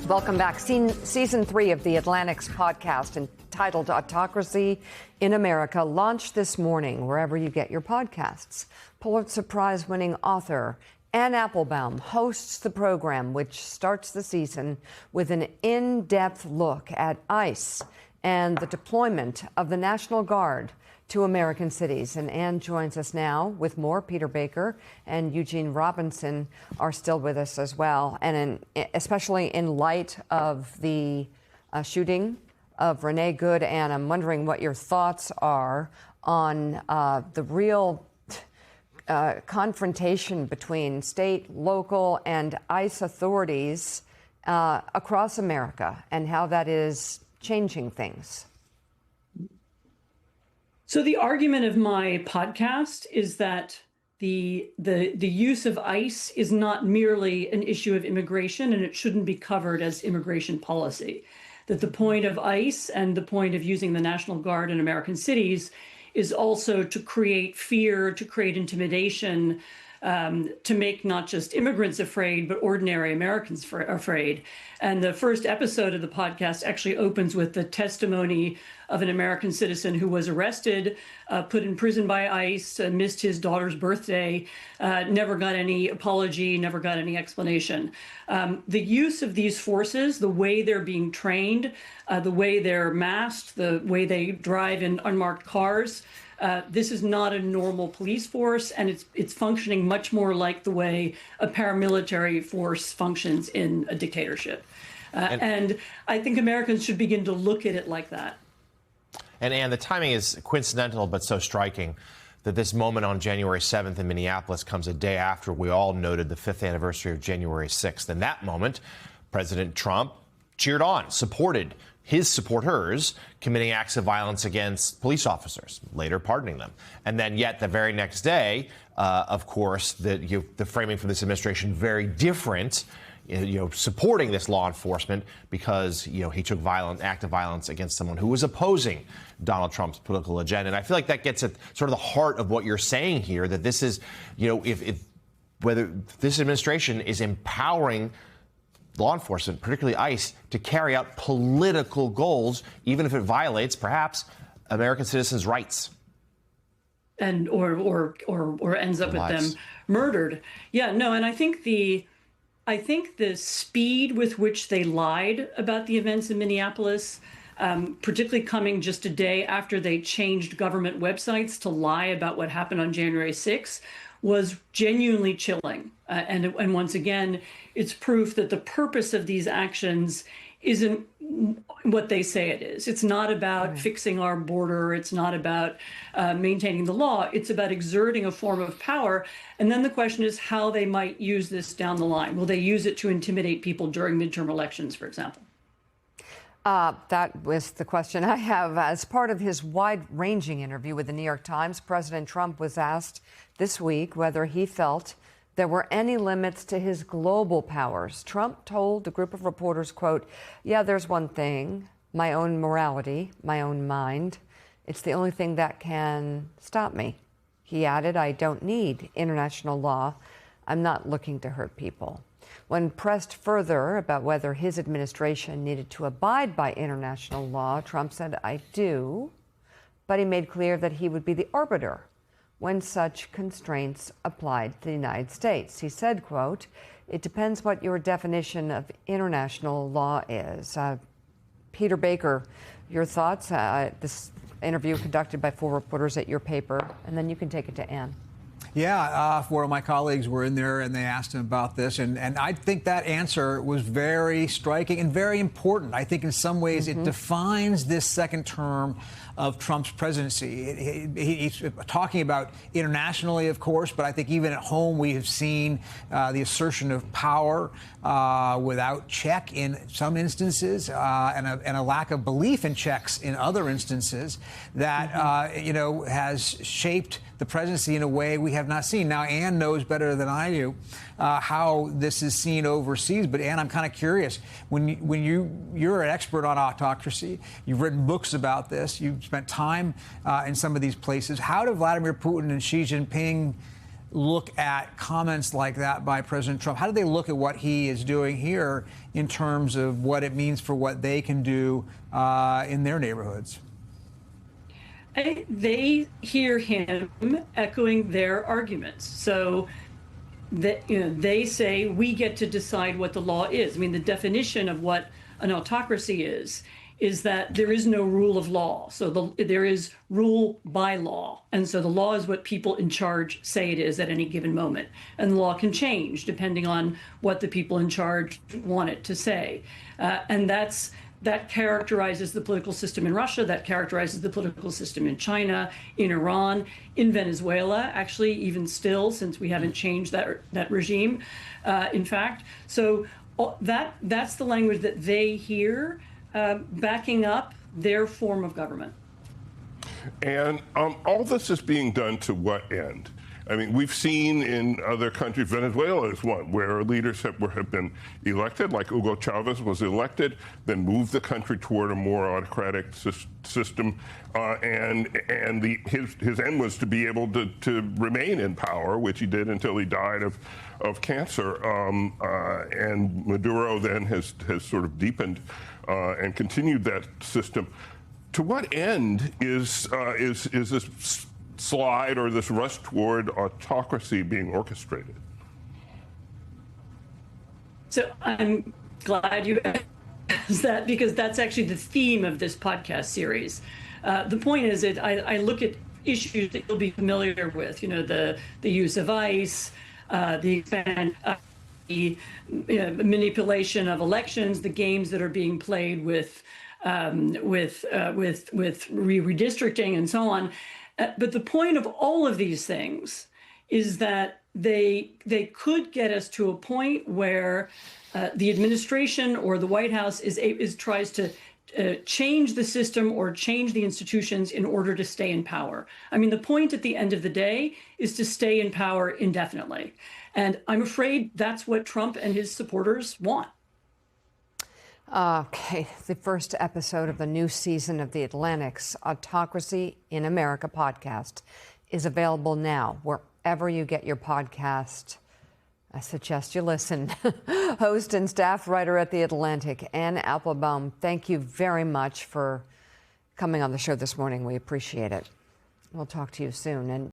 Welcome back. Season 3 of the Atlantic's podcast entitled Autocracy in America launched this morning wherever you get your podcasts. Pulitzer Prize-winning author Anne Applebaum hosts the program, which starts the season with an in-depth look at ICE and the deployment of the National Guard to American cities. And Anne joins us now with more. Peter Baker and Eugene Robinson are still with us as well. And especially in light of the shooting of Renee Good, Anne, I'm wondering what your thoughts are on the real confrontation between state, local, and ICE authorities across America and how that is changing things. So the argument of my podcast is that the use of ICE is not merely an issue of immigration, and it shouldn't be covered as immigration policy. That the point of ICE and the point of using the National Guard in American cities is also to create fear, to create intimidation, to make not just immigrants afraid, but ordinary Americans afraid. And the first episode of the podcast actually opens with the testimony of an American citizen who was arrested, put in prison by ICE, missed his daughter's birthday, never got any apology, never got any explanation. The use of these forces, the way they're being trained, the way they're masked, the way they drive in unmarked cars, this is not a normal police force, and it's functioning much more like the way a paramilitary force functions in a dictatorship. And I think Americans should begin to look at it like that. And Anne, the timing is coincidental but so striking that this moment on January 7th in Minneapolis comes a day after we all noted the 5th anniversary of January 6th. In that moment, President Trump cheered on, supported his supporters committing acts of violence against police officers, later pardoning them. And then yet the very next day, of course, the framing from this administration very different, supporting this law enforcement because, he took act of violence against someone who was opposing Donald Trump's political agenda. And I feel like that gets at sort of the heart of what you're saying here, that this is, whether this administration is empowering law enforcement, particularly ICE, to carry out political goals, even if it violates, perhaps, American citizens' rights. And or ends up with them murdered. Yeah, no, and I think the speed with which they lied about the events in Minneapolis, particularly coming just a day after they changed government websites to lie about what happened on January 6th, was genuinely chilling. And once again, it's proof that the purpose of these actions isn't what they say it is. It's not about fixing our border. It's not about maintaining the law. It's about exerting a form of power. And then the question is how they might use this down the line. Will they use it to intimidate people during midterm elections, for example? That was the question I have. As part of his wide-ranging interview with the New York Times, President Trump was asked this week whether he felt there were any limits to his global powers. Trump told a group of reporters, quote, "Yeah, there's one thing, my own morality, my own mind. It's the only thing that can stop me." He added, "I don't need international law. I'm not looking to hurt people." When pressed further about whether his administration needed to abide by international law, Trump said, "I do," but he made clear that he would be the arbiter when such constraints applied to the United States. He said, quote, "It depends what your definition of international law is." Peter Baker, your thoughts? This interview conducted by 4 reporters at your paper, and then you can take it to Anne. Yeah, 4 of my colleagues were in there and they asked him about this. And I think that answer was very striking and very important. I think in some ways it defines this second term of Trump's presidency. He's talking about internationally, of course, but I think even at home we have seen the assertion of power without check in some instances and a lack of belief in checks in other instances that, has shaped the presidency in a way we have not seen. Now, Anne knows better than I do how this is seen overseas. But, Anne, I'm kind of curious. You're an expert on autocracy. You've written books about this. You've spent time in some of these places. How do Vladimir Putin and Xi Jinping look at comments like that by President Trump? How do they look at what he is doing here in terms of what it means for what they can do in their neighborhoods? They hear him echoing their arguments. So they say we get to decide what the law is. I mean, the definition of what an autocracy is that there is no rule of law. So there is rule by law. And so the law is what people in charge say it is at any given moment. And the law can change depending on what the people in charge want it to say. And that characterizes the political system in Russia, that characterizes the political system in China, in Iran, in Venezuela, actually, even still, since we haven't changed that regime, in fact. So that's the language that they hear backing up their form of government. And all this is being done to what end? I mean, we've seen in other countries, Venezuela is one, where leaders have been elected, like Hugo Chavez was elected, then moved the country toward a more autocratic system, and his end was to be able to remain in power, which he did until he died of cancer. And Maduro then has sort of deepened and continued that system. To what end is this slide or this rush toward autocracy being orchestrated? So I'm glad you asked that, because that's actually the theme of this podcast series. The point is that I look at issues that you'll be familiar with, the use of ICE, the manipulation of elections, the games that are being played with redistricting and so on. But the point of all of these things is that they could get us to a point where the administration or the White House tries to change the system or change the institutions in order to stay in power. I mean, the point at the end of the day is to stay in power indefinitely. And I'm afraid that's what Trump and his supporters want. Okay, the first episode of the new season of The Atlantic's Autocracy in America podcast is available now wherever you get your podcast. I suggest you listen. Host and staff writer at The Atlantic, Anne Applebaum, thank you very much for coming on the show this morning. We appreciate it. We'll talk to you soon. And